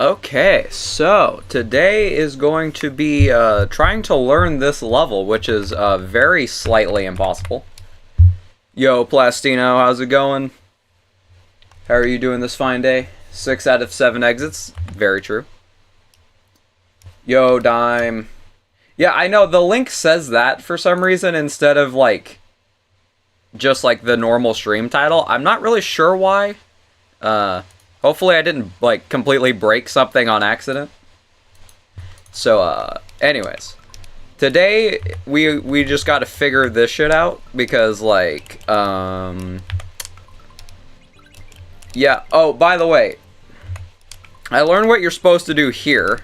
Okay, so today is going to be trying to learn this level, which is very slightly impossible. Yo, Plastino, how's it going? How are you doing this fine day? 6 out of 7 exits. Very true. Yo, Dime. Yeah, I know, the link says that for some reason instead of, like, just, like, the normal stream title. I'm not really sure why. Hopefully I didn't, like, completely break something on accident. So, anyways. Today, we just gotta figure this shit out, because, like, yeah, oh, by the way, I learned what you're supposed to do here,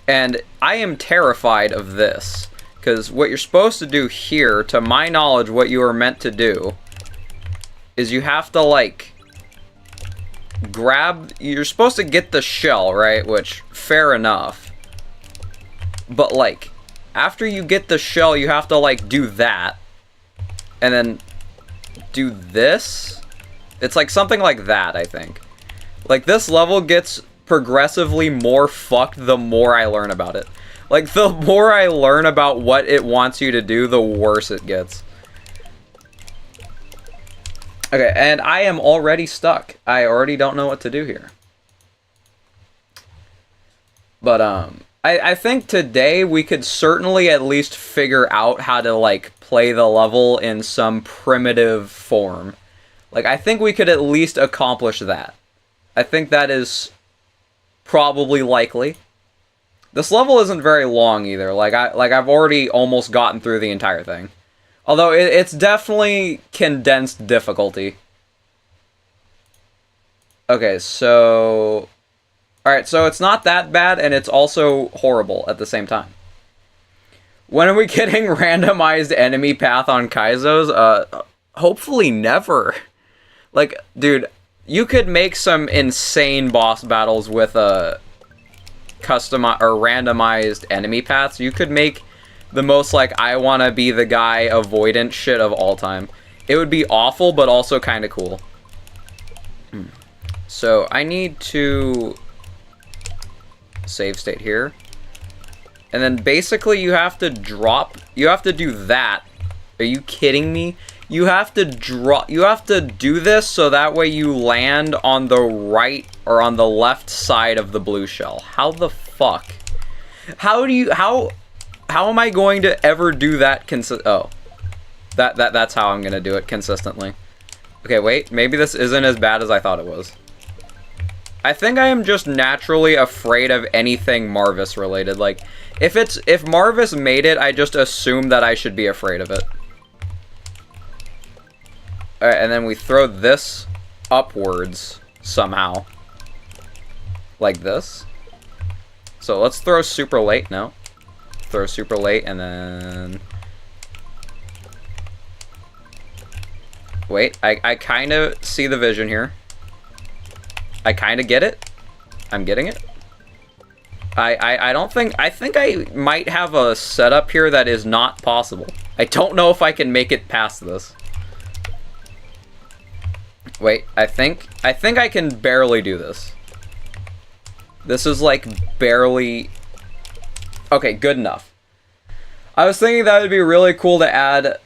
and I am terrified of this, because what you're supposed to do here, to my knowledge, what you are meant to do, is you have to, like, you're supposed to get the shell, right? Which, fair enough. But, like, after you get the shell, you have to, like, do that. And then do this? It's, like, something like that, I think. Like, this level gets progressively more fucked the more I learn about it. Like, the more I learn about what it wants you to do, the worse it gets. Okay, and I am already stuck. I already don't know what to do here. But, I think today we could certainly at least figure out how to, like, play the level in some primitive form. Like, I think we could at least accomplish that. I think that is probably likely. This level isn't very long either. I've already almost gotten through the entire thing. Although, it's definitely condensed difficulty. Okay, so... Alright, so it's not that bad, and it's also horrible at the same time. When are we getting randomized enemy path on Kaizos? Hopefully never. Like, dude, you could make some insane boss battles with custom or randomized enemy paths. You could make the most, like, I wanna be the guy avoidant shit of all time. It would be awful, but also kind of cool. So, I need to save state here. And then basically you have to do that. Are you kidding me? You have to do this so that way you land on the right or on the left side of the blue shell. How the fuck? How am I going to ever do that that's how I'm gonna do it consistently. Okay, wait, maybe this isn't as bad as I thought it was. I think I am just naturally afraid of anything Marvis related. Like, if Marvis made it, I just assume that I should be afraid of it. Alright, and then we throw this upwards somehow. Like this. So let's throw super late now. Throw super late, and then... Wait, I kind of see the vision here. I kind of get it. I'm getting it. I don't think... I think I might have a setup here that is not possible. I don't know if I can make it past this. Wait, I think I can barely do this. This is, like, barely... Okay, good enough. I was thinking that would be really cool to add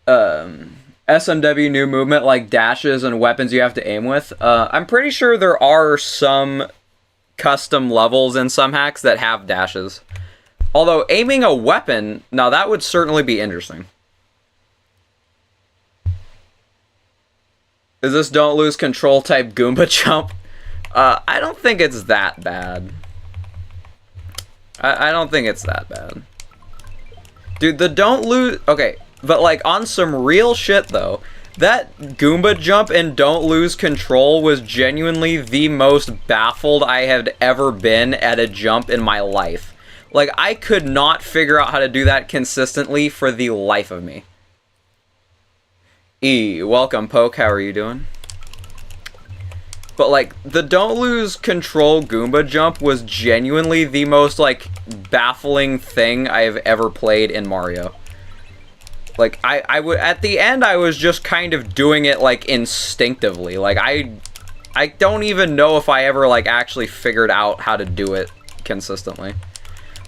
SMW new movement, like dashes and weapons you have to aim with. I'm pretty sure there are some custom levels in some hacks that have dashes. Although, aiming a weapon, now that would certainly be interesting. Is this don't lose control type Goomba jump? I don't think it's that bad. I don't think it's that bad. Dude, the don't lose... Okay, but, like, on some real shit, though, that Goomba jump in Don't Lose Control was genuinely the most baffled I had ever been at a jump in my life. Like, I could not figure out how to do that consistently for the life of me. Welcome, Poke. How are you doing? But, like, the Don't Lose Control Goomba jump was genuinely the most, like, baffling thing I have ever played in Mario. Like, I would, at the end, I was just kind of doing it, like, instinctively. Like, I don't even know if I ever, like, actually figured out how to do it consistently.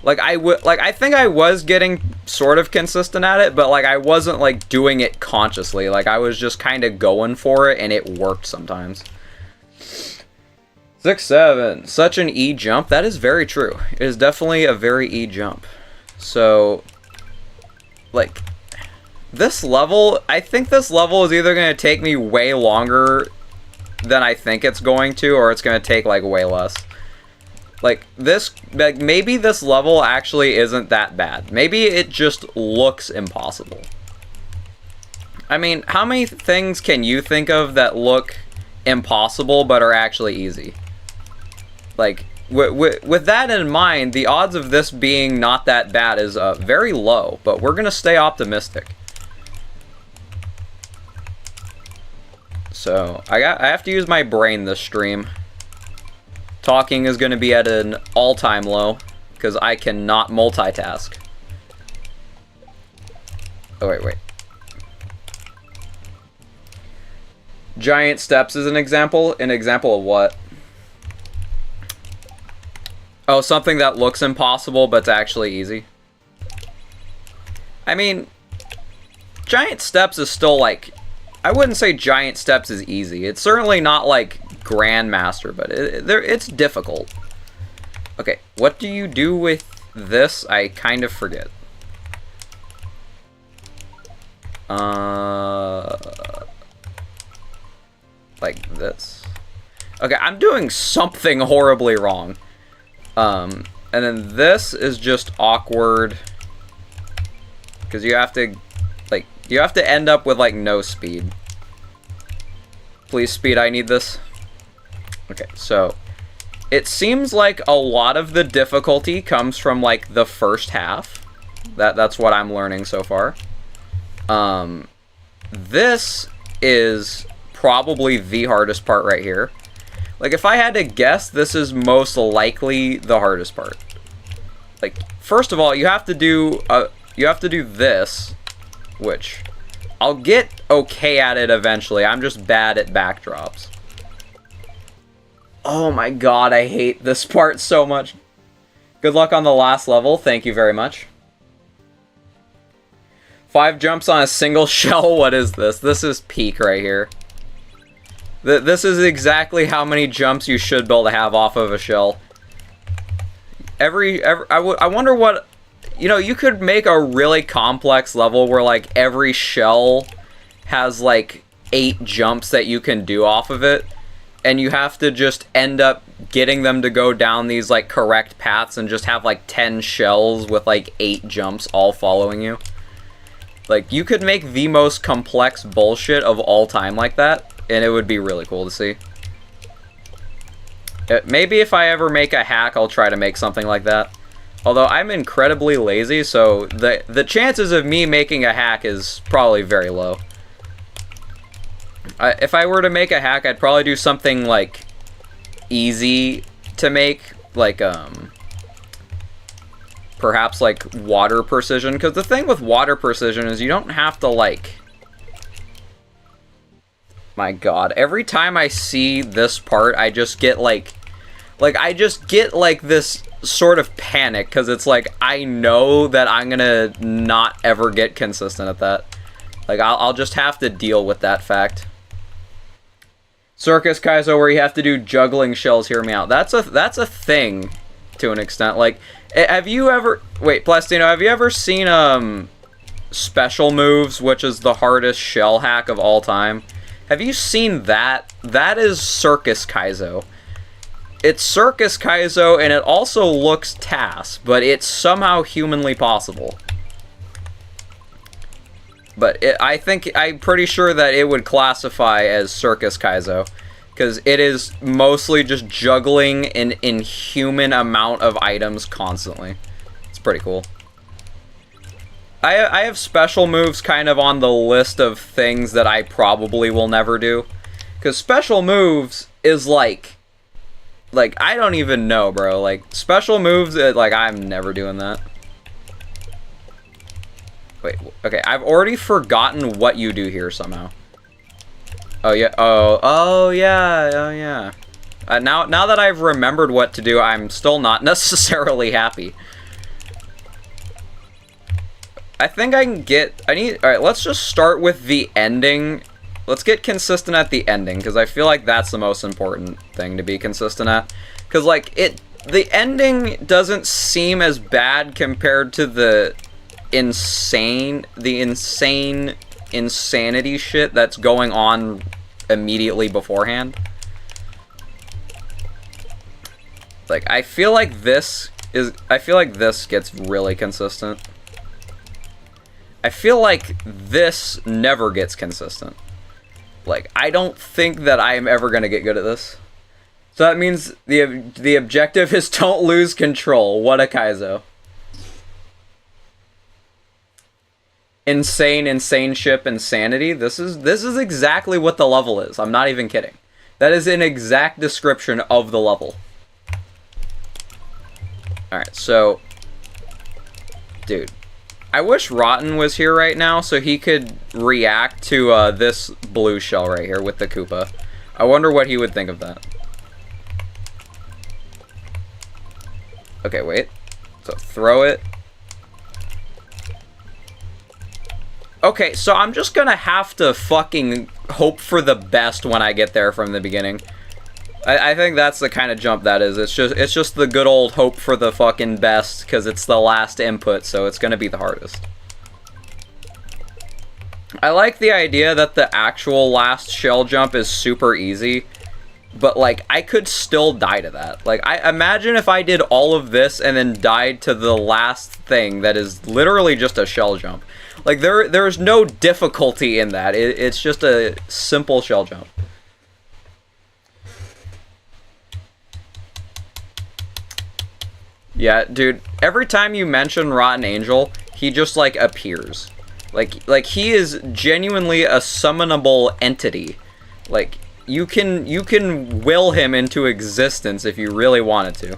Like, I think I was getting sort of consistent at it, but, like, I wasn't, like, doing it consciously. Like, I was just kind of going for it, and it worked sometimes. 6-7. Such an E jump. That is very true. It is definitely a very E jump. So, like, this level, I think this level is either going to take me way longer than I think it's going to, or it's going to take, like, way less. Like, this, like, maybe this level actually isn't that bad. Maybe it just looks impossible. I mean, how many things can you think of that look impossible but are actually easy? Like, with that in mind, the odds of this being not that bad is very low, but we're gonna stay optimistic. So, I have to use my brain this stream. Talking is going to be at an all-time low, because I cannot multitask. Oh, wait. Giant steps is an example? An example of what? Oh, something that looks impossible, but it's actually easy. I mean, giant steps is still, like... I wouldn't say giant steps is easy. It's certainly not, like, Grandmaster, but it's difficult. Okay, what do you do with this? I kind of forget. Like this. Okay, I'm doing something horribly wrong. And then this is just awkward. Because you have to, like, you have to end up with, like, no speed. Please, speed, I need this. Okay, so it seems like a lot of the difficulty comes from, like, the first half. That's what I'm learning so far. This is probably the hardest part right here. Like, if I had to guess, this is most likely the hardest part. Like, first of all, you have to do this, which I'll get okay at it eventually. I'm just bad at backdrops. Oh my god, I hate this part so much. Good luck on the last level. Thank you very much. 5 jumps on a single shell. What is this? This is peak right here. This is exactly how many jumps you should be able to have off of a shell. I wonder what... You know, you could make a really complex level where, like, every shell has, like, 8 jumps that you can do off of it. And you have to just end up getting them to go down these, like, correct paths and just have, like, 10 shells with, like, 8 jumps all following you. Like, you could make the most complex bullshit of all time like that, and it would be really cool to see. Maybe if I ever make a hack, I'll try to make something like that. Although I'm incredibly lazy, so the chances of me making a hack is probably very low. If I were to make a hack, I'd probably do something, like, easy to make, like, perhaps, like, water precision. Because the thing with water precision is you don't have to, like... My god, every time I see this part, I just get, like, this sort of panic, because it's like, I know that I'm gonna not ever get consistent at that. Like, I'll just have to deal with that fact. Circus Kaizo, where you have to do juggling shells, hear me out. That's a thing, to an extent. Like, have you ever... Wait, Plastino, have you ever seen, Special Moves, which is the hardest shell hack of all time? Have you seen that? That is Circus Kaizo. It's Circus Kaizo, and it also looks TAS, but it's somehow humanly possible. But I'm pretty sure that it would classify as Circus Kaizo, because it is mostly just juggling an inhuman amount of items constantly. It's pretty cool. I have special moves kind of on the list of things that I probably will never do. Because special moves is like, I don't even know, bro. Like, special moves, like, I'm never doing that. Wait, okay, I've already forgotten what you do here somehow. Oh yeah. Oh yeah. Oh yeah. Now that I've remembered what to do, I'm still not necessarily happy. I think I can get... Alright, let's just start with the ending. Let's get consistent at the ending, because I feel like that's the most important thing to be consistent at. Because, like, the ending doesn't seem as bad compared to the insanity shit that's going on immediately beforehand. Like, I feel like this gets really consistent. I feel like this never gets consistent. Like, I don't think that I am ever gonna get good at this. So that means the objective is don't lose control. What a Kaizo. Insane ship insanity. This is exactly what the level is. I'm not even kidding. That is an exact description of the level. Alright, so... Dude. I wish Rotten was here right now so he could react to this blue shell right here with the Koopa. I wonder what he would think of that. Okay, wait. So throw it. Okay, so I'm just gonna have to fucking hope for the best when I get there from the beginning. I think that's the kind of jump that is. It's just the good old hope for the fucking best, because it's the last input, so it's gonna be the hardest. I like the idea that the actual last shell jump is super easy, but like I could still die to that. Like, I imagine if I did all of this and then died to the last thing that is literally just a shell jump. Like there's no difficulty in that. It's just a simple shell jump. Yeah, dude, every time you mention Rotten Angel, he just, like, appears. Like he is genuinely a summonable entity. Like, you can will him into existence if you really wanted to.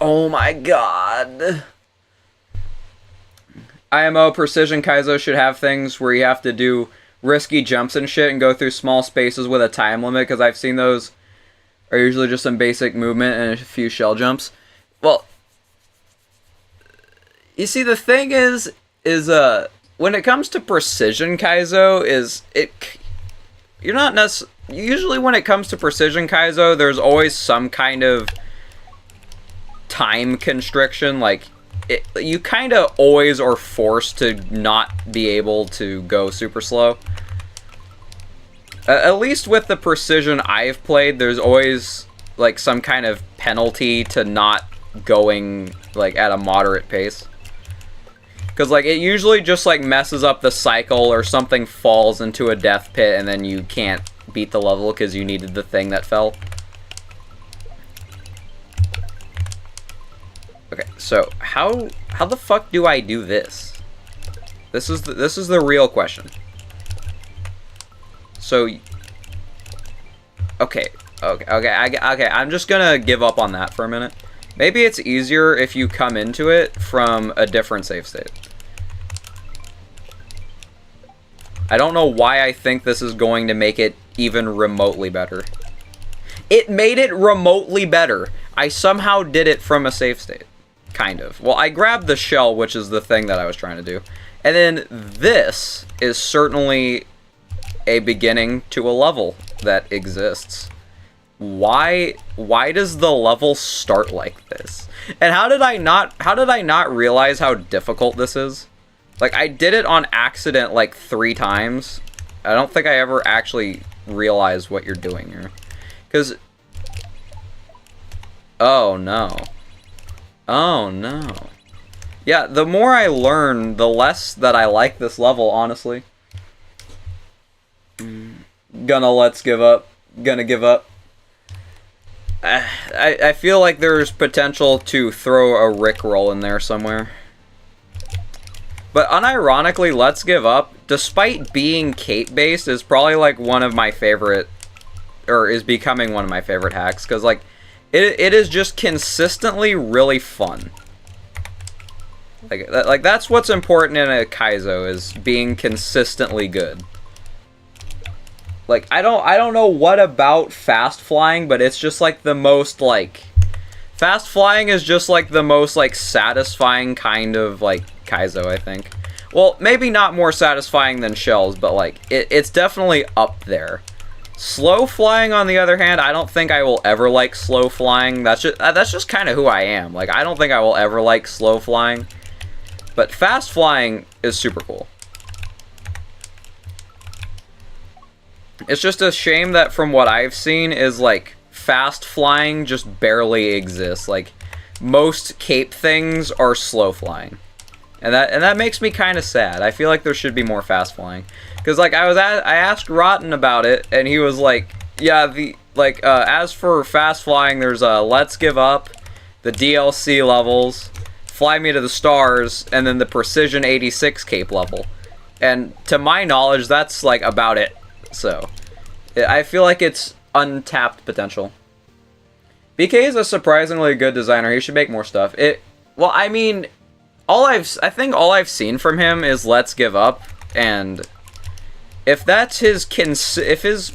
Oh my god. IMO Precision Kaizo should have things where you have to do risky jumps and shit and go through small spaces with a time limit, because I've seen those are usually just some basic movement and a few shell jumps. Well, you see, the thing is when it comes to Precision Kaizo, you're not necessarily... Usually when it comes to Precision Kaizo, there's always some kind of time constriction. Like, you kind of always are forced to not be able to go super slow. At least with the Precision I've played, there's always, like, some kind of penalty to not going, like, at a moderate pace. Because, like, it usually just, like, messes up the cycle, or something falls into a death pit and then you can't beat the level because you needed the thing that fell. Okay, so how the fuck do I do this? This is the real question. So, okay, I'm just gonna give up on that for a minute. Maybe it's easier if you come into it from a different save state. I don't know why I think this is going to make it even remotely better. It made it remotely better. I somehow did it from a save state. Kind of. Well, I grabbed the shell, which is the thing that I was trying to do. And then this is certainly a beginning to a level that exists. Why does the level start like this? And how did I not realize how difficult this is? Like, I did it on accident like 3 times. I don't think I ever actually realized what you're doing here. Because... Oh, no. Oh, no. Yeah, the more I learn, the less that I like this level, honestly. Gonna give up. I feel like there's potential to throw a Rickroll in there somewhere. But unironically, Let's Give Up, despite being cape-based, is probably like one of my favorite, or is becoming one of my favorite hacks, because like, it is just consistently really fun. Like that's what's important in a Kaizo, is being consistently good. Like I don't know what about fast flying, but it's just like the most like fast flying is just like the most like satisfying kind of like Kaizo, I think. Well, maybe not more satisfying than shells, but like it's definitely up there. Slow flying, on the other hand, I don't think I will ever like slow flying. That's just kind of who I am. Like I don't think I will ever like slow flying. But fast flying is super cool. It's just a shame that from what I've seen is like fast flying just barely exists. Like most cape things are slow flying. And that makes me kind of sad. I feel like there should be more fast flying. Cuz like I asked Rotten about it and he was like, yeah, as for fast flying, there's Let's Give Up, the DLC levels, Fly Me to the Stars, and then the Precision 86 cape level. And to my knowledge, that's like about it. So, I feel like it's untapped potential. BK is a surprisingly good designer. He should make more stuff. Well, I mean, I think all I've seen from him is Let's Give Up, and if that's if his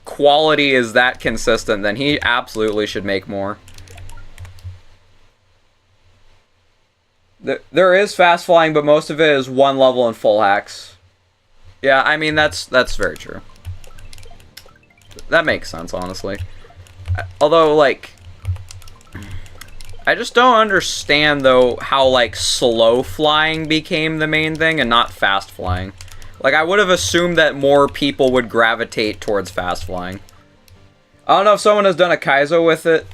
quality is that consistent, then he absolutely should make more. There is fast flying, but most of it is one level and full hacks. Yeah, I mean that's very true. That makes sense, honestly. Although, like, I just don't understand, though, how, like, slow flying became the main thing and not fast flying. Like, I would have assumed that more people would gravitate towards fast flying. I don't know if someone has done a Kaizo with it,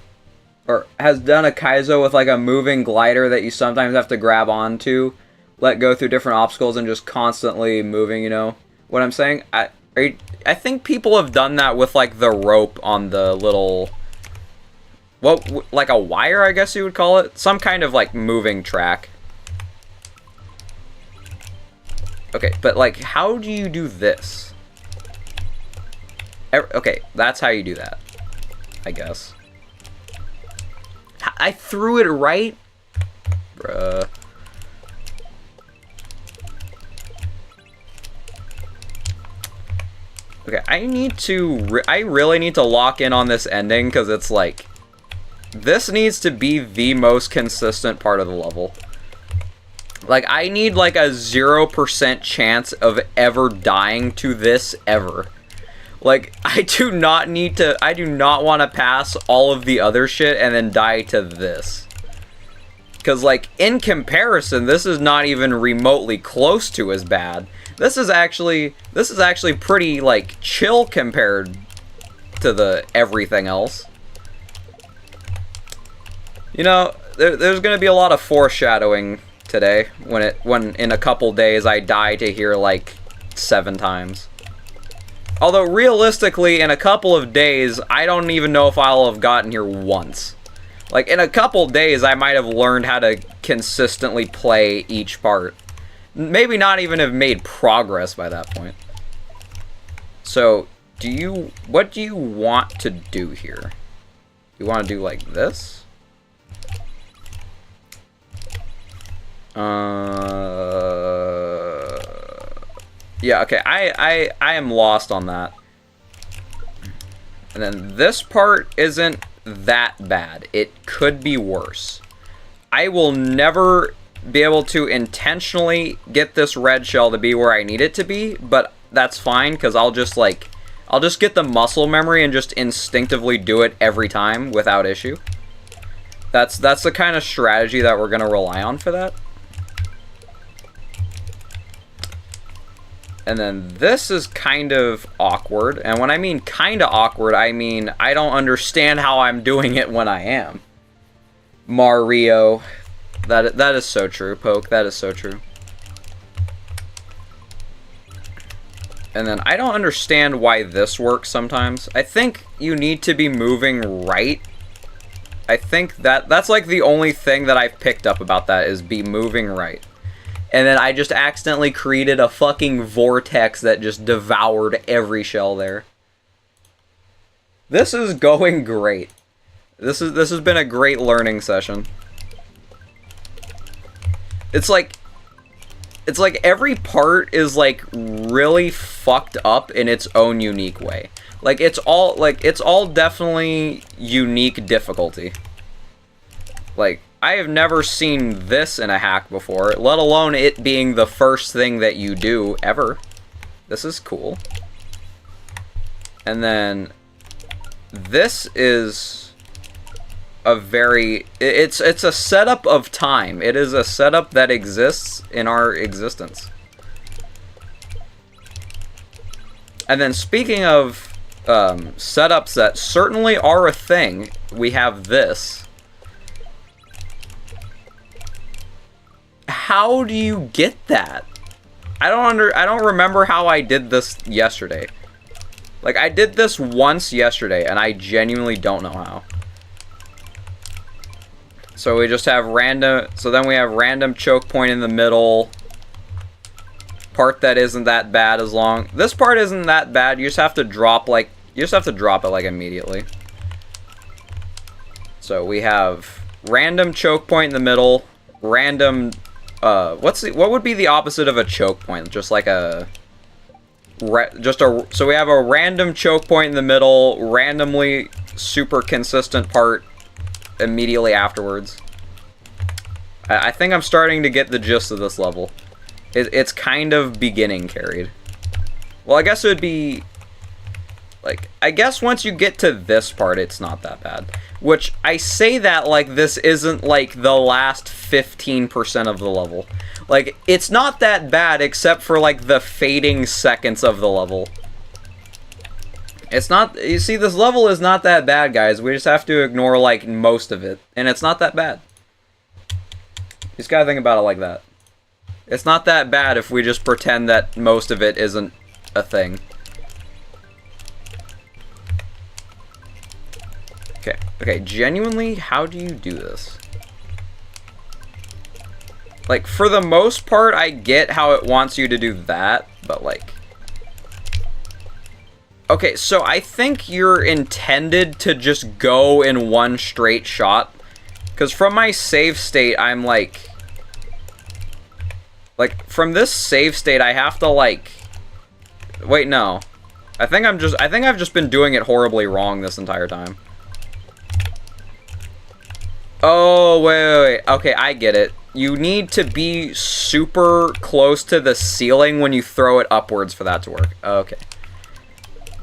or has done a Kaizo with, like, a moving glider that you sometimes have to grab onto, let go through different obstacles, and just constantly moving, you know what I'm saying? I think people have done that with, like, the rope on the little, like a wire, I guess you would call it? Some kind of, like, moving track. Okay, but, like, how do you do this? Okay, that's how you do that, I guess. I threw it right? Bruh. Okay, I really need to lock in on this ending, because it's like, this needs to be the most consistent part of the level. Like, I need like a 0% chance of ever dying to this ever. Like, I do not want to pass all of the other shit and then die to this. Because, like, in comparison, this is not even remotely close to as bad. This is actually pretty, like, chill compared to the everything else. You know, there's gonna be a lot of foreshadowing today, when in a couple days I die to here, like, 7 times. Although, realistically, in a couple of days, I don't even know if I'll have gotten here once. Like, in a couple days, I might have learned how to consistently play each part. Maybe not even have made progress by that point. So, what do you want to do here? You want to do like this? Yeah, okay, I am lost on that. And then this part isn't that bad. It could be worse. I will never be able to intentionally get this red shell to be where I need it to be, but that's fine, because I'll just get the muscle memory and just instinctively do it every time without issue. That's the kind of strategy that we're going to rely on for that. And then this is kind of awkward. And when I mean kind of awkward, I mean I don't understand how I'm doing it when I am. Mario. That is so true, Poke. That is so true. And then I don't understand why this works sometimes. I think you need to be moving right. I think that's like the only thing that I've picked up about that, is be moving right. And then I just accidentally created a fucking vortex that just devoured every shell there. This is going great. This has been a great learning session. it's like every part is like really fucked up in its own unique way. Like it's all definitely unique difficulty. Like I have never seen this in a hack before, let alone it being the first thing that you do ever. This is cool. And then this is a very it's a setup of time. It is a setup that exists in our existence. And then speaking of setups that certainly are a thing, we have this. How do you get that? I don't remember how I did this yesterday. Like I did this once yesterday and I genuinely don't know how. So we just have random, so then we have random choke point in the middle. Part that isn't that bad as long. This part isn't that bad. You just have to drop it like immediately. So we have random choke point in the middle, random what would be the opposite of a choke point? Just like so we have a random choke point in the middle, randomly super consistent part immediately afterwards. I think I'm starting to get the gist of this level. It's kind of beginning carried. Well, I guess it would be like, I guess once you get to this part, it's not that bad. Which, I say that like this isn't like the last 15% of the level. Like, it's not that bad except for like the fading seconds of the level. It's not, you see, this level is not that bad, guys. We just have to ignore like most of it. And it's not that bad. You just gotta think about it like that. It's not that bad if we just pretend that most of it isn't a thing. Okay, genuinely, how do you do this? Like, for the most part, I get how it wants you to do that, but like... Okay, so I think you're intended to just go in one straight shot. Because from my save state, I'm like... Like, from this save state, I have to like... Wait, no. I think I've just been doing it horribly wrong this entire time. Oh, wait. Okay, I get it. You need to be super close to the ceiling when you throw it upwards for that to work. Okay.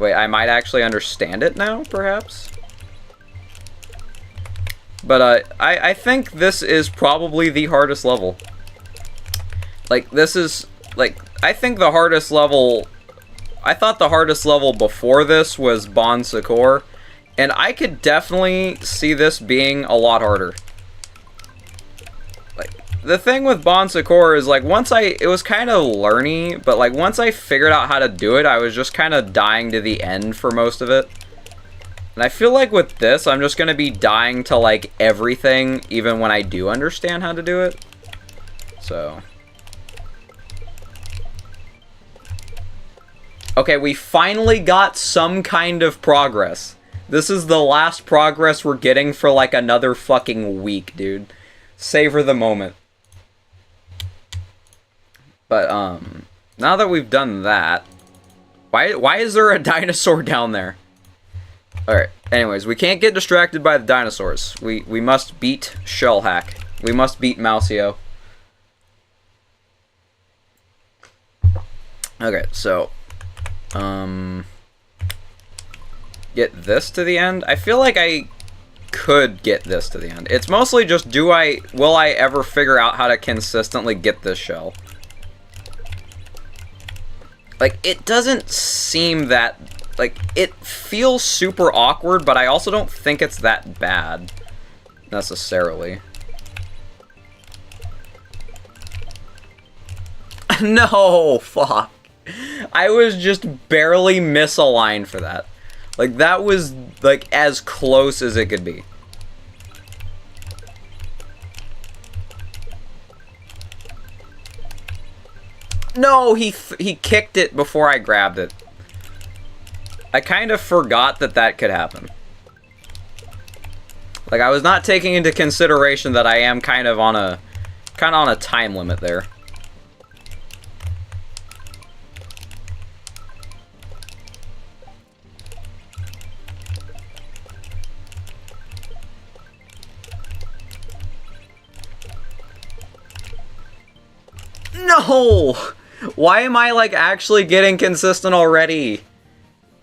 Wait, I might actually understand it now, perhaps? But, I think this is probably the hardest level. Like, this is, like, I think the hardest level... I thought the hardest level before this was Bon Secours. And I could definitely see this being a lot harder. Like, the thing with Bon Secours is, like, it was kind of learny, but, like, once I figured out how to do it, I was just kind of dying to the end for most of it. And I feel like with this, I'm just going to be dying to, like, everything, even when I do understand how to do it. So... Okay, we finally got some kind of progress. This is the last progress we're getting for like another fucking week, dude. Savor the moment. But, now that we've done that, why is there a dinosaur down there? Alright, anyways, we can't get distracted by the dinosaurs. We must beat Shell Hack. We must beat Mouseo. Okay, so, get this to the end. I feel like I could get this to the end. It's mostly just will I ever figure out how to consistently get this shell? Like, it doesn't seem that, like, it feels super awkward, but I also don't think it's that bad, necessarily. No, fuck. I was just barely misaligned for that. Like, that was, like, as close as it could be. No, he kicked it before I grabbed it. I kind of forgot that could happen. Like, I was not taking into consideration that I am kind of on a kind of on a time limit there. No! Why am I, like, actually getting consistent already?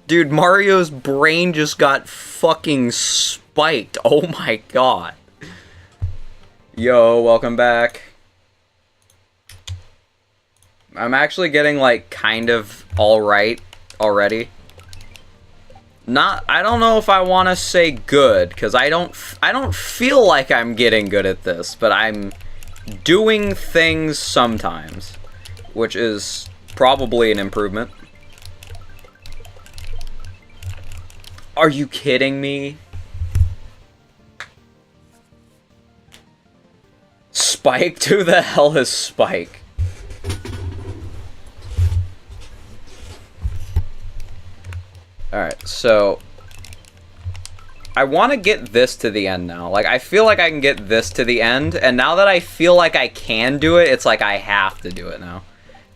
Dude, Mario's brain just got fucking spiked. Oh my god. Yo, welcome back. I'm actually getting, like, kind of alright already. I don't know if I want to say good, because I don't feel like I'm getting good at this, but I'm doing things sometimes, which is probably an improvement. Are you kidding me? Spike? Who the hell is Spike? Alright, so I want to get this to the end now. Like, I feel like I can get this to the end, and now that I feel like I can do it, it's like I have to do it now.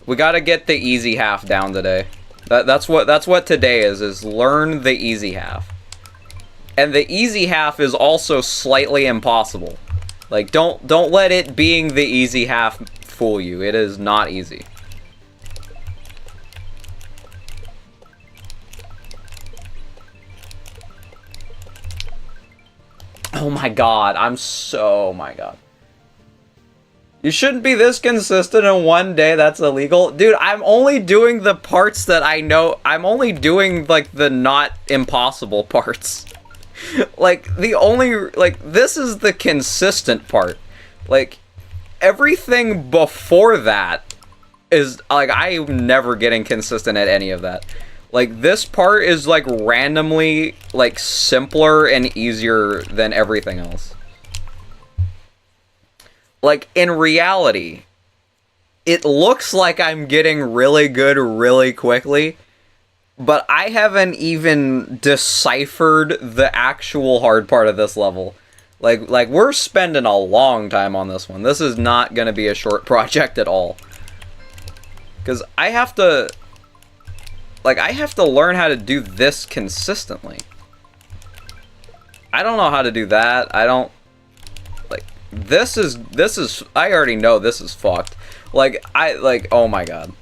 We gotta get the easy half down today. That's what today is learn the easy half. And the easy half is also slightly impossible. Like, don't let it being the easy half fool you. It is not easy. Oh my god, oh my god. You shouldn't be this consistent in one day, that's illegal. Dude, I'm only doing the parts that I know. I'm only doing, like, the not impossible parts. Like, this is the consistent part. Like, everything before that is, like, I'm never getting consistent at any of that. Like, this part is, like, randomly, like, simpler and easier than everything else. Like, in reality, it looks like I'm getting really good really quickly, but I haven't even deciphered the actual hard part of this level. Like we're spending a long time on this one. This is not gonna be a short project at all. Because I have to learn how to do this consistently. I don't know how to do that. This is, I already know this is fucked. Oh my god.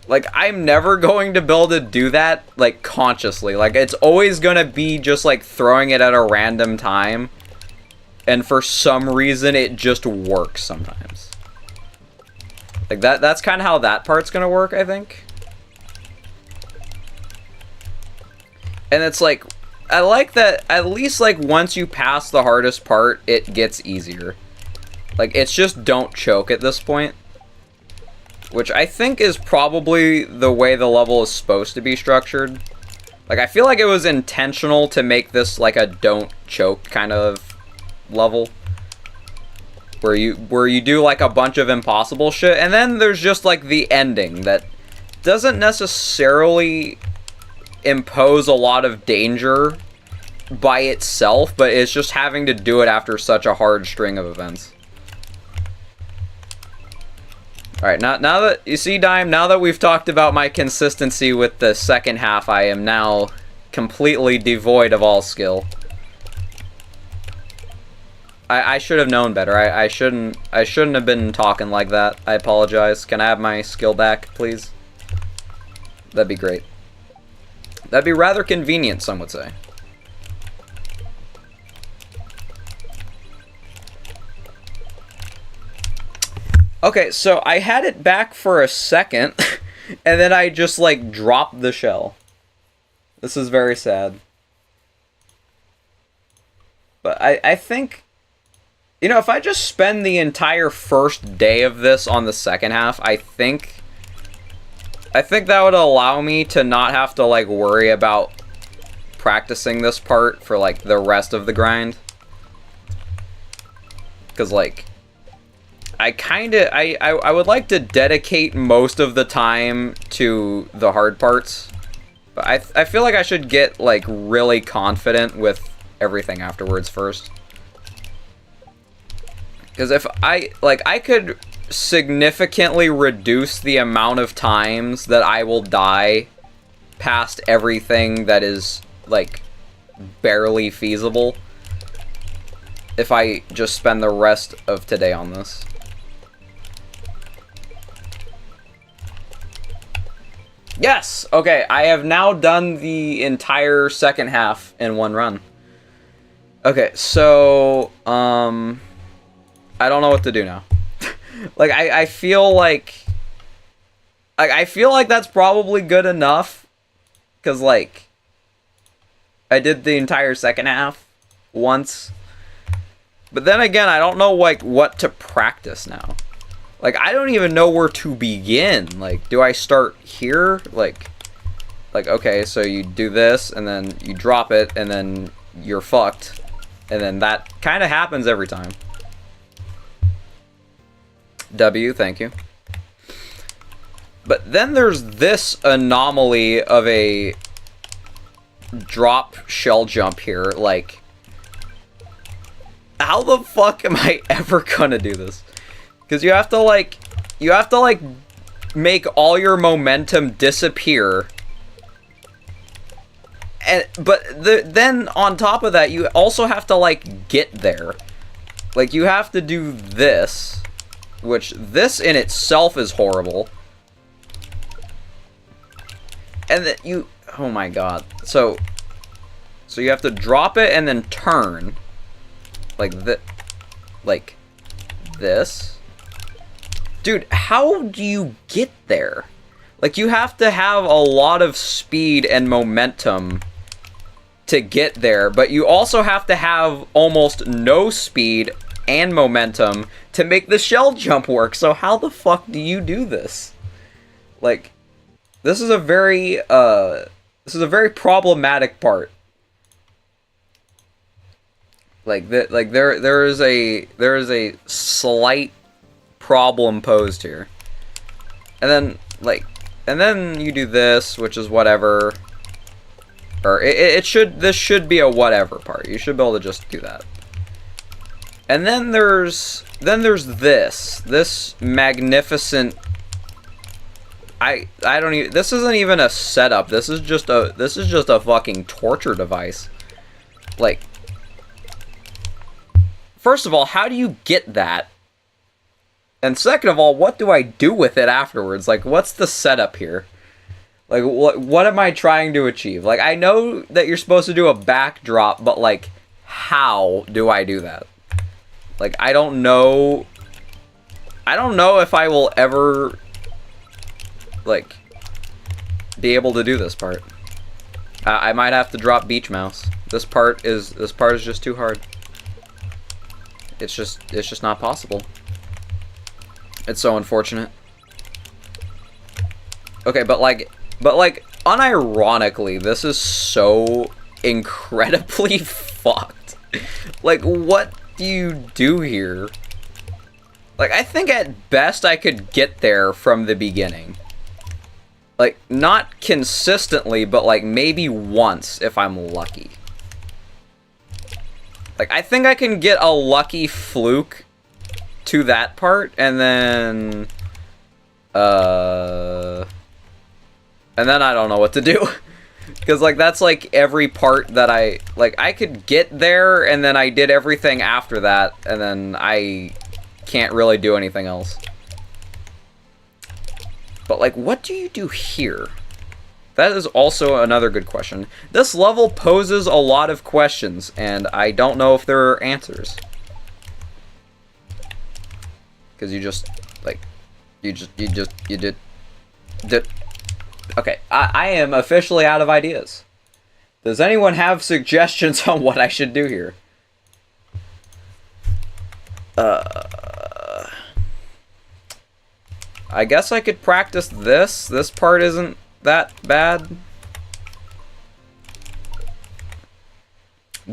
Like, I'm never going to be able to do that, like, consciously. Like, it's always gonna be just, like, throwing it at a random time. And for some reason, it just works sometimes. Like, that's kind of how that part's gonna work, I think. And it's like, I like that at least, like, once you pass the hardest part, it gets easier. Like, it's just don't choke at this point. Which I think is probably the way the level is supposed to be structured. Like, I feel like it was intentional to make this, like, a don't choke kind of level. Where you do, like, a bunch of impossible shit, and then there's just, like, the ending that doesn't necessarily impose a lot of danger by itself, but it's just having to do it after such a hard string of events. Alright, now that, you see, Dime, now that we've talked about my consistency with the second half, I am now completely devoid of all skill. I should have known better. I shouldn't have been talking like that. I apologize. Can I have my skill back, please? That'd be great. That'd be rather convenient, some would say. Okay, so I had it back for a second, and then I just, like, dropped the shell. This is very sad. But I think, you know, if I just spend the entire first day of this on the second half, I think that would allow me to not have to, like, worry about practicing this part for, like, the rest of the grind. Because, like, I would like to dedicate most of the time to the hard parts. But I feel like I should get, like, really confident with everything afterwards first. Because if I could significantly reduce the amount of times that I will die past everything that is, like, barely feasible if I just spend the rest of today on this. Yes! Okay, I have now done the entire second half in one run. Okay, so, I don't know what to do now. Like, I feel like... I feel like that's probably good enough. Because, like, I did the entire second half once. But then again, I don't know, like, what to practice now. Like, I don't even know where to begin. Like, do I start here? Like, okay, so you do this, and then you drop it, and then you're fucked. And then that kind of happens every time. W, thank you. But then there's this anomaly of a drop shell jump here. Like, how the fuck am I ever gonna do this? Because you have to, like, make all your momentum disappear. But then, on top of that, you also have to, like, get there. Like, you have to do this. Which, this in itself is horrible. And then you... Oh my god. So you have to drop it and then turn. Like this. Dude, how do you get there? Like, you have to have a lot of speed and momentum to get there, but you also have to have almost no speed and momentum to make the shell jump work. So how the fuck do you do this? Like, this is a very problematic part. Like there is a slight problem posed here. And then you do this, which is whatever. Or this should be a whatever part. You should be able to just do that. And then there's this magnificent... I don't even... This isn't even a setup. This is just a fucking torture device. Like, first of all, how do you get that? And second of all, what do I do with it afterwards? Like, what's the setup here? Like, what am I trying to achieve? Like, I know that you're supposed to do a backdrop, but, like, how do I do that? Like, I don't know if I will ever, like, be able to do this part. I might have to drop beach mouse. This part is just too hard. It's just not possible. It's so unfortunate. Okay, but like, unironically, this is so incredibly fucked. Like, what do you do here? Like, I think at best I could get there from the beginning. Like, not consistently, but like maybe once if I'm lucky. Like, I think I can get a lucky fluke to that part, and then I don't know what to do. Because, like, that's, like, every part that I could get there, and then I did everything after that, and then I can't really do anything else. But, like, what do you do here? That is also another good question. This level poses a lot of questions, and I don't know if there are answers. Because you just, like, you did. Okay, I am officially out of ideas. Does anyone have suggestions on what I should do here? I guess I could practice this. This part isn't that bad.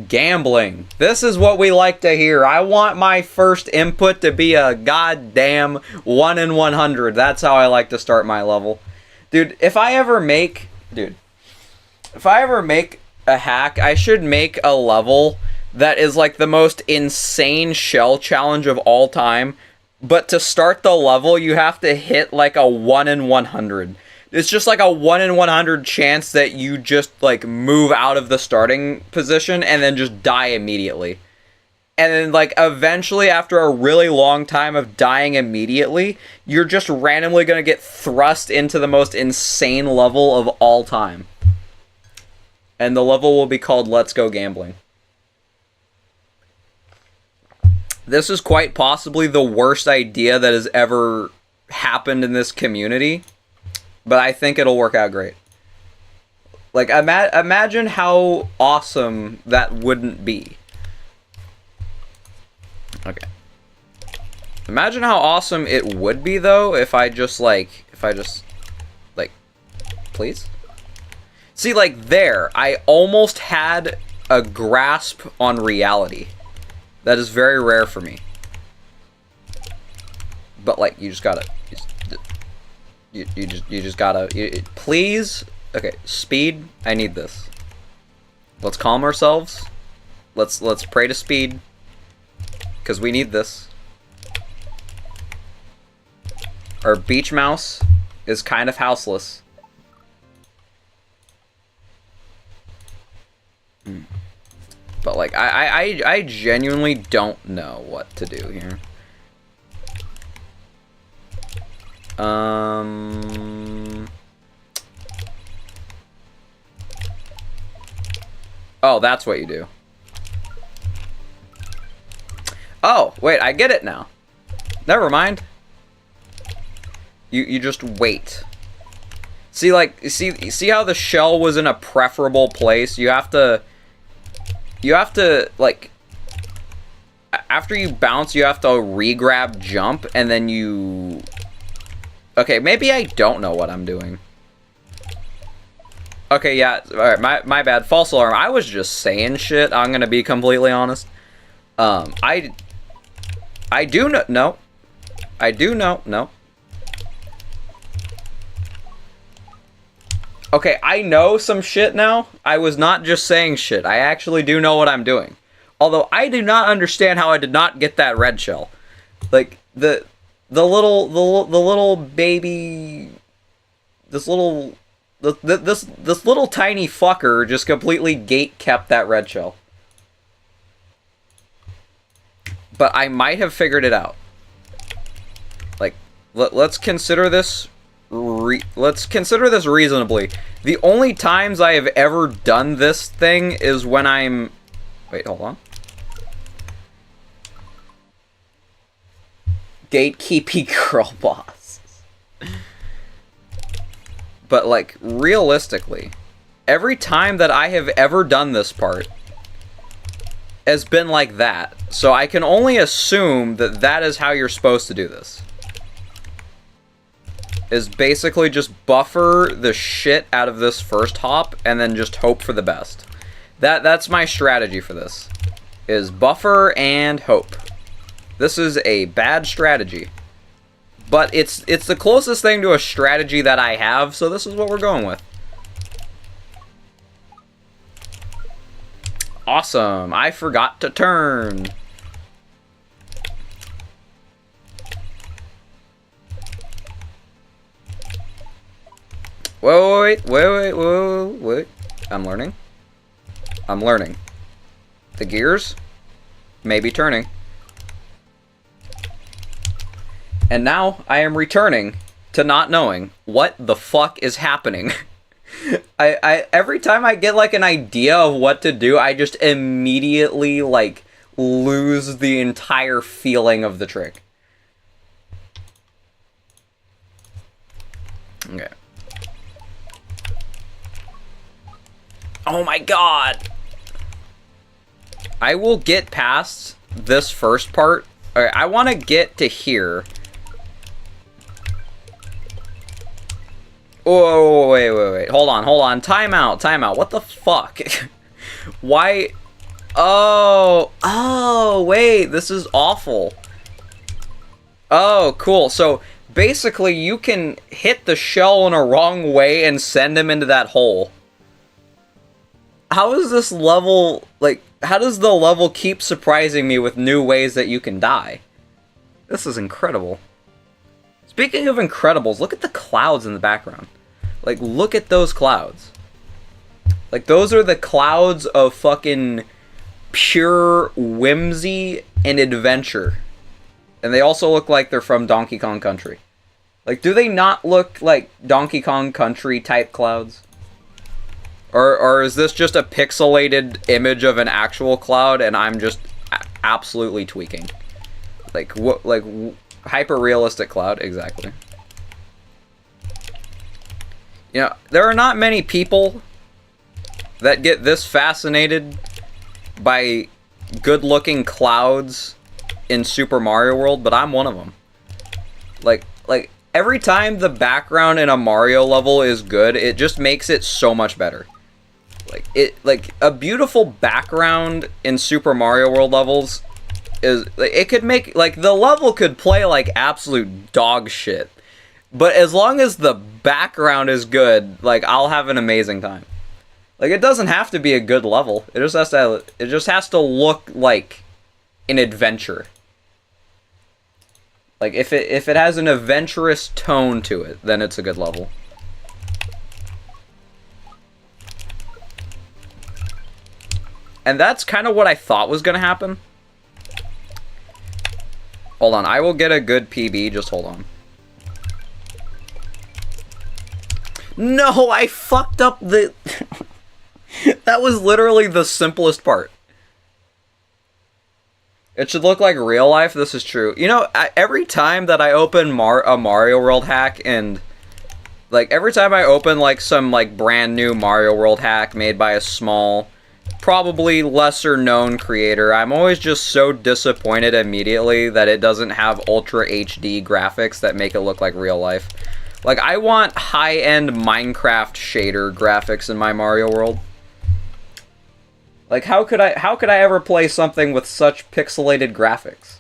Gambling. This is what we like to hear. I want my first input to be a goddamn 1 in 100. That's how I like to start my level. Dude, if I ever make a hack, I should make a level that is like the most insane shell challenge of all time. But to start the level, you have to hit like a 1 in 100. It's just like a 1 in 100 chance that you just like move out of the starting position and then just die immediately. And then like eventually after a really long time of dying immediately, you're just randomly going to get thrust into the most insane level of all time. And the level will be called Let's Go Gambling. This is quite possibly the worst idea that has ever happened in this community, but I think it'll work out great. Like, imagine how awesome that wouldn't be. Okay. Imagine how awesome it would be, though, if I just, please? See, like, there, I almost had a grasp on reality. That is very rare for me. But, like, you just gotta... You just gotta... please? Okay, speed. I need this. Let's calm ourselves. Let's pray to speed. Because we need this. Our beach mouse is kind of houseless. But, like, I genuinely don't know what to do here. Oh, that's what you do. Oh, wait, I get it now. Never mind. You just wait. See, like, see how the shell was in a preferable place? You have to, like, after you bounce, you have to re-grab jump, and then you... Okay, maybe I don't know what I'm doing. Okay, yeah, alright, my bad. False alarm. I was just saying shit, I'm gonna be completely honest. I do know... No. I do know... No. Okay, I know some shit now. I was not just saying shit. I actually do know what I'm doing. Although, I do not understand how I did not get that red shell. Like, the little baby... This little tiny fucker just completely gate-kept that red shell. But I might have figured it out. Like, let's consider this... Let's consider this reasonably. The only times I have ever done this thing is when I'm... Wait, hold on. Gatekeepy girl boss. But, like, realistically, every time that I have ever done this part has been like that. So I can only assume that that is how you're supposed to do this. Is basically just buffer the shit out of this first hop and then just hope for the best. That's my strategy for this. Is buffer and hope. This is a bad strategy. But it's the closest thing to a strategy that I have, so this is what we're going with. Awesome. I forgot to turn. Wait. I'm learning. The gears may be turning. And now I am returning to not knowing what the fuck is happening. Every time I get like an idea of what to do, I just immediately like lose the entire feeling of the trick. Okay. Oh my god! I will get past this first part. Alright, I want to get to here. Oh, wait. Hold on. Time out. What the fuck? Why? Oh, wait. This is awful. Oh, cool. So, basically, you can hit the shell in a wrong way and send him into that hole. How is this level, like, the level keep surprising me with new ways that you can die? This is incredible. Speaking of Incredibles, look at the clouds in the background. Like, look at those clouds. Like, those are the clouds of fucking pure whimsy and adventure. And they also look like they're from Donkey Kong Country. Like, do they not look like Donkey Kong Country type clouds? Or is this just a pixelated image of an actual cloud and I'm just absolutely tweaking? Like, what, like, hyper-realistic cloud, exactly. You know, there are not many people that get this fascinated by good-looking clouds in Super Mario World, but I'm one of them. Like, every time the background in a Mario level is good, it just makes it so much better. Like, a beautiful background in Super Mario World levels is, it could make, like, the level could play like absolute dog shit. But as long as the background is good, like, I'll have an amazing time. Like, it doesn't have to be a good level. It just has to look like an adventure. Like, if it has an adventurous tone to it, then it's a good level. And that's kind of what I thought was going to happen. Hold on, I will get a good PB, just hold on. No, I fucked up the... That was literally the simplest part. It should look like real life, this is true. You know, every time that I open a Mario World hack and... Like, every time I open, like, some, like, brand new Mario World hack made by a small, probably lesser known creator, I'm always just so disappointed immediately that it doesn't have Ultra HD graphics that make it look like real life. Like, I want high-end Minecraft shader graphics in my Mario World. Like, how could I ever play something with such pixelated graphics?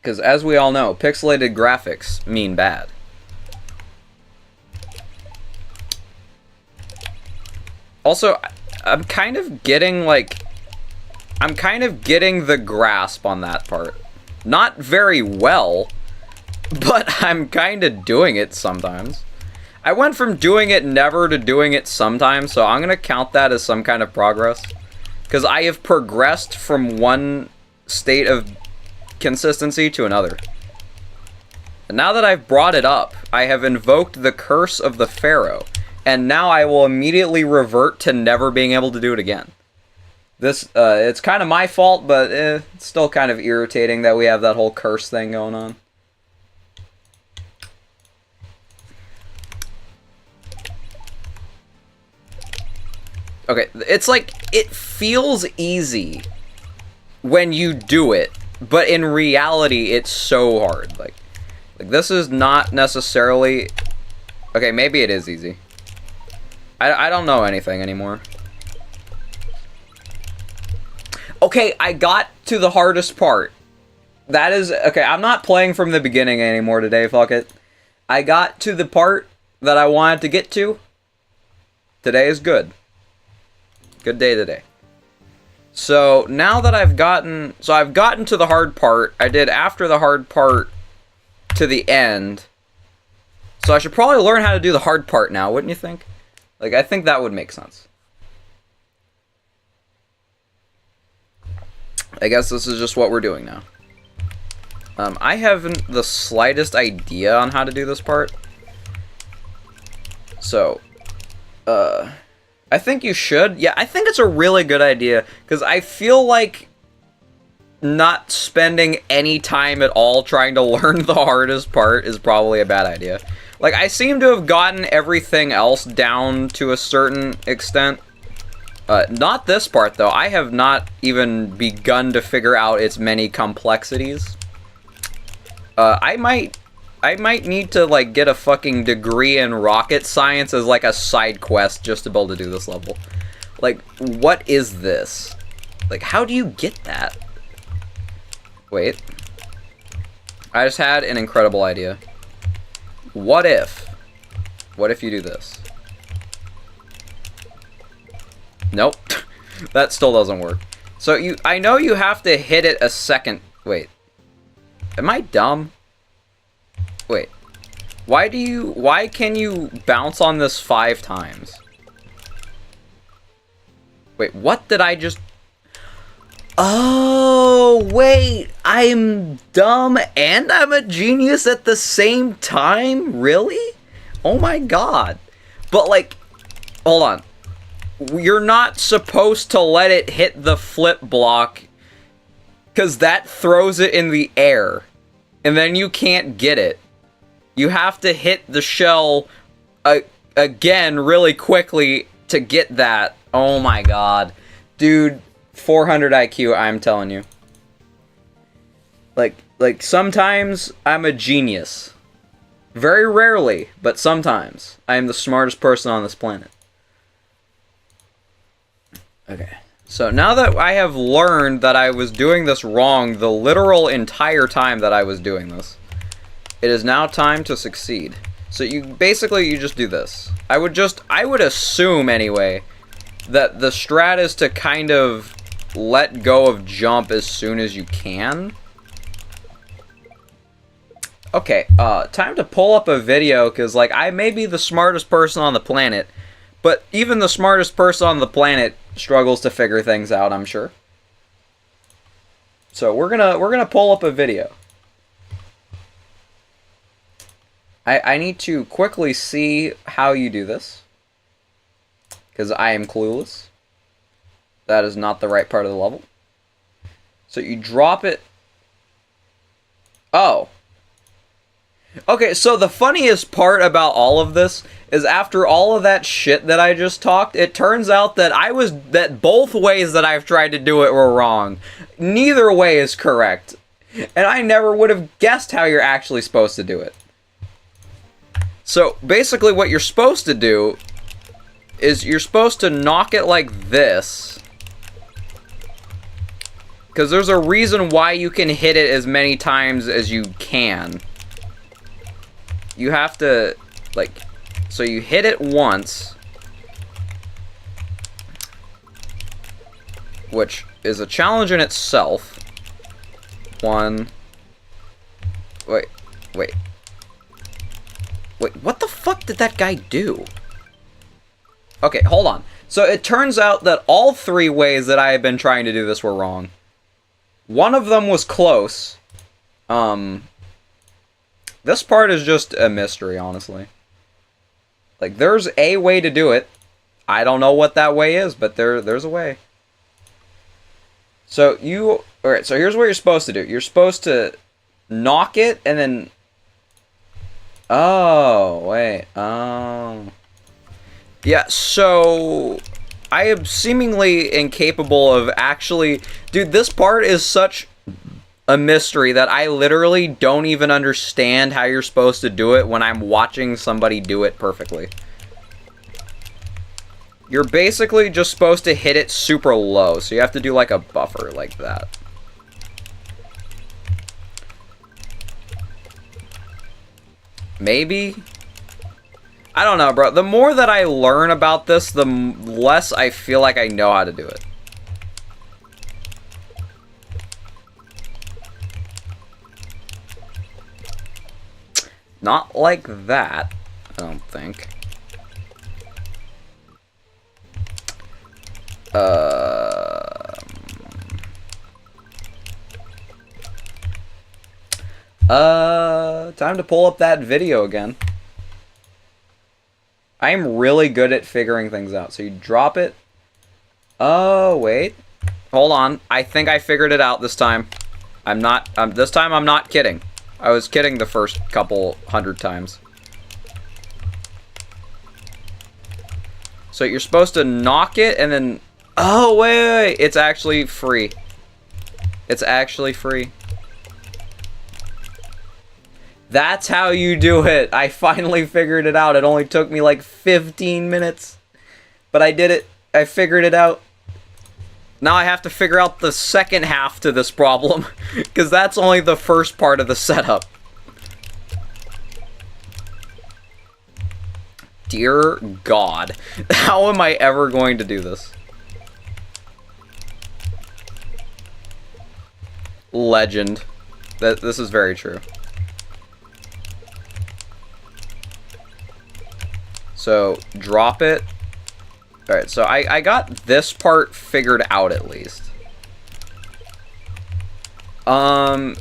Because, as we all know, pixelated graphics mean bad. Also, I'm kind of getting, like... I'm kind of getting the grasp on that part. Not very well, but I'm kind of doing it sometimes. I went from doing it never to doing it sometimes, so I'm going to count that as some kind of progress. Because I have progressed from one state of consistency to another. And now that I've brought it up, I have invoked the curse of the Pharaoh. And now I will immediately revert to never being able to do it again. This, it's kind of my fault, but it's still kind of irritating that we have that whole curse thing going on. Okay, it's like, it feels easy when you do it, but in reality, it's so hard. Like this is not necessarily... Okay, maybe it is easy. I don't know anything anymore. Okay, I got to the hardest part. That is... Okay, I'm not playing from the beginning anymore today, fuck it. I got to the part that I wanted to get to. Today is good. Good day today. So, now that I've gotten... So, I've gotten to the hard part. I did after the hard part to the end. So, I should probably learn how to do the hard part now, wouldn't you think? Like, I think that would make sense. I guess this is just what we're doing now. I haven't the slightest idea on how to do this part. So, I think you should. Yeah, I think it's a really good idea, because I feel like not spending any time at all trying to learn the hardest part is probably a bad idea. Like, I seem to have gotten everything else down to a certain extent. Not this part, though. I have not even begun to figure out its many complexities. I might need to, like, get a fucking degree in rocket science as, like, a side quest just to be able to do this level. Like, what is this? Like, how do you get that? Wait. I just had an incredible idea. What if you do this? Nope. That still doesn't work. So I know you have to hit it a second. Wait. Am I dumb? Wait. Why can you bounce on this 5 times? Wait, what did I just... Oh, wait. I'm dumb and I'm a genius at the same time? Really? Oh my god. But like, hold on. You're not supposed to let it hit the flip block, because that throws it in the air. And then you can't get it. You have to hit the shell again really quickly to get that. Oh my god. Dude, 400 IQ, I'm telling you. Like sometimes I'm a genius. Very rarely, but sometimes I am the smartest person on this planet. Okay. So now that I have learned that I was doing this wrong the literal entire time that I was doing this, it is now time to succeed. So you just do this. I would assume anyway that the strat is to kind of let go of jump as soon as you can. Okay, time to pull up a video, because like I may be the smartest person on the planet, but even the smartest person on the planet struggles to figure things out, I'm sure. So we're gonna pull up a video. I need to quickly see how you do this, because I am clueless. That is not the right part of the level. So you drop it. Oh. Okay, so the funniest part about all of this is after all of that shit that I just talked, it turns out that both ways that I've tried to do it were wrong. Neither way is correct. And I never would have guessed how you're actually supposed to do it. So basically what you're supposed to do is you're supposed to knock it like this. Because there's a reason why you can hit it as many times as you can. You have to, like, so you hit it once, which is a challenge in itself. Wait, what the fuck did that guy do? Okay, hold on. So it turns out that all 3 ways that I have been trying to do this were wrong. One of them was close. This part is just a mystery, honestly. Like, there's a way to do it. I don't know what that way is, but there's a way. So alright, so here's what you're supposed to do. You're supposed to knock it, and then... Oh, wait. Oh. Yeah, so... I am seemingly incapable of actually... Dude, this part is such a mystery that I literally don't even understand how you're supposed to do it when I'm watching somebody do it perfectly. You're basically just supposed to hit it super low, so you have to do like a buffer like that. Maybe? I don't know, bro. The more that I learn about this, the less I feel like I know how to do it. Not like that, I don't think. Time to pull up that video again. I'm really good at figuring things out. So you drop it. Oh, wait. Hold on. I think I figured it out this time. This time I'm not kidding. I was kidding the first couple 100 times. So you're supposed to knock it and then... Oh, wait. It's actually free. It's actually free. That's how you do it. I finally figured it out. It only took me like 15 minutes. But I did it. I figured it out. Now I have to figure out the second half to this problem. Because that's only the first part of the setup. Dear God. How am I ever going to do this? Legend. This is very true. So, drop it. Alright, so I got this part figured out at least.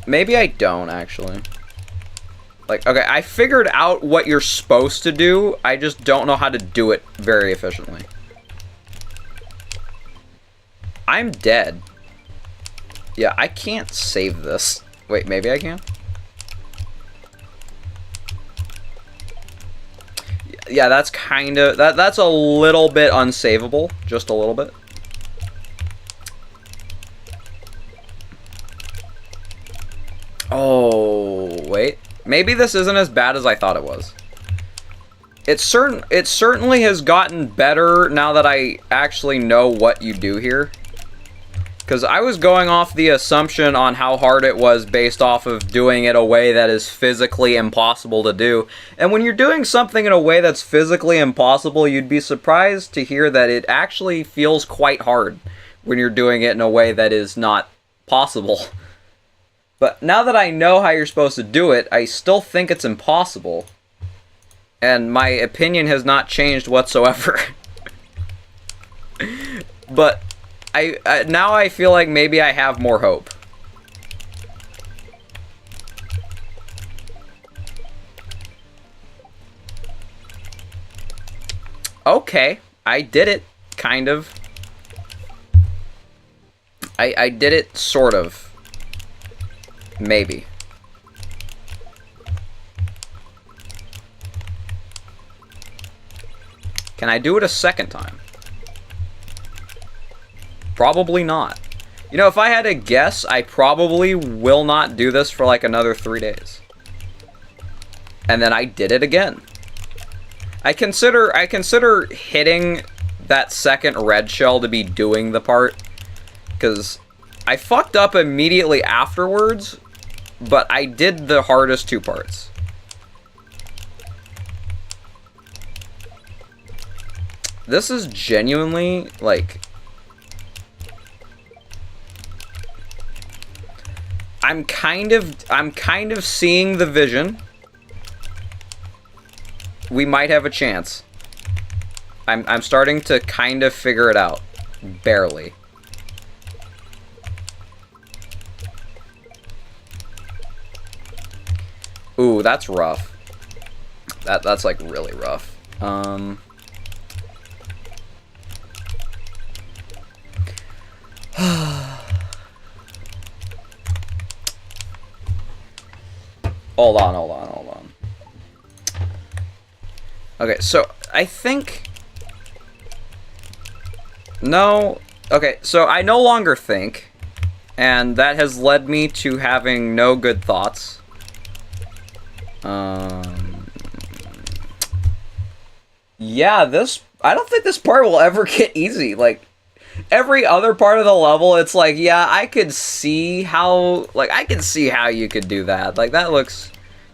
Maybe I don't, actually. Like, okay, I figured out what you're supposed to do, I just don't know how to do it very efficiently. I'm dead. Yeah, I can't save this. Wait, maybe I can? Yeah, that's kind of... That's a little bit unsavable. Just a little bit. Oh, wait. Maybe this isn't as bad as I thought it was. It certainly has gotten better now that I actually know what you do here. Because I was going off the assumption on how hard it was based off of doing it a way that is physically impossible to do. And when you're doing something in a way that's physically impossible, you'd be surprised to hear that it actually feels quite hard when you're doing it in a way that is not possible. But now that I know how you're supposed to do it, I still think it's impossible. And my opinion has not changed whatsoever. But now I feel like maybe I have more hope. Okay, I did it, kind of. I did it, sort of. Maybe. Can I do it a second time? Probably not. You know, if I had to guess, I probably will not do this for like another 3 days. And then I did it again. I consider hitting that second red shell to be doing the part, because I fucked up immediately afterwards, but I did the hardest 2 parts. This is genuinely, like... I'm kind of seeing the vision. We might have a chance. I'm starting to kind of figure it out. Barely. Ooh, that's rough. That's like really rough. Hold on. Okay, so I think... No. Okay, so I no longer think, and that has led me to having no good thoughts. Yeah, I don't think this part will ever get easy. Like, every other part of the level, it's like, yeah, I could see how you could do that. Like, that looks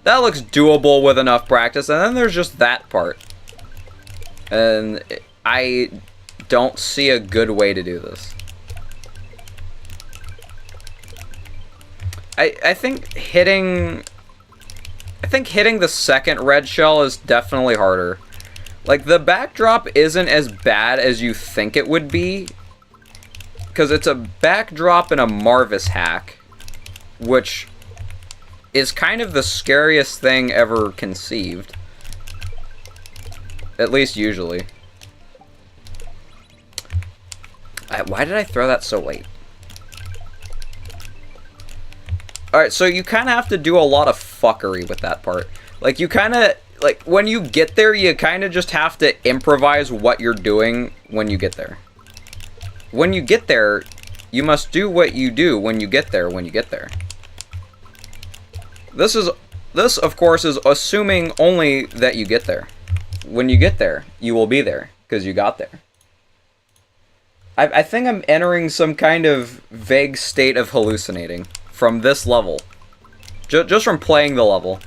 doable with enough practice. And then there's just that part. And I don't see a good way to do this. I think hitting the second red shell is definitely harder. Like, the backdrop isn't as bad as you think it would be, because it's a backdrop in a marvijj hack, which is kind of the scariest thing ever conceived. At least usually. Why did I throw that so late? Alright, so you kind of have to do a lot of fuckery with that part. Like, you kind of... Like, when you get there, you kind of just have to improvise what you're doing when you get there. When you get there, you must do what you do when you get there, This, of course, is assuming only that you get there. When you get there, you will be there, because you got there. I think I'm entering some kind of vague state of hallucinating from this level. Just from playing the level.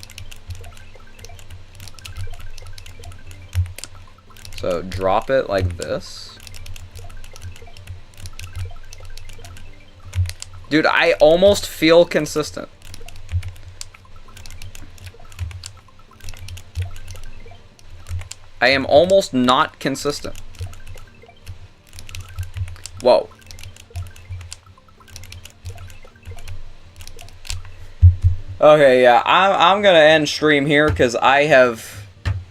So, drop it like this. Dude, I almost feel consistent. I am almost not consistent. Whoa. Okay, yeah, I'm gonna end stream here because I have,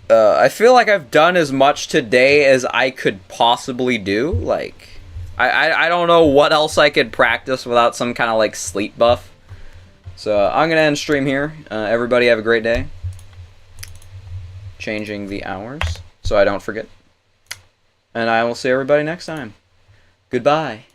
I feel like I've done as much today as I could possibly do. Like, I don't know what else I could practice without some kind of like sleep buff. So I'm gonna end stream here. Everybody have a great day. Changing the hours so I don't forget. And I will see everybody next time. Goodbye.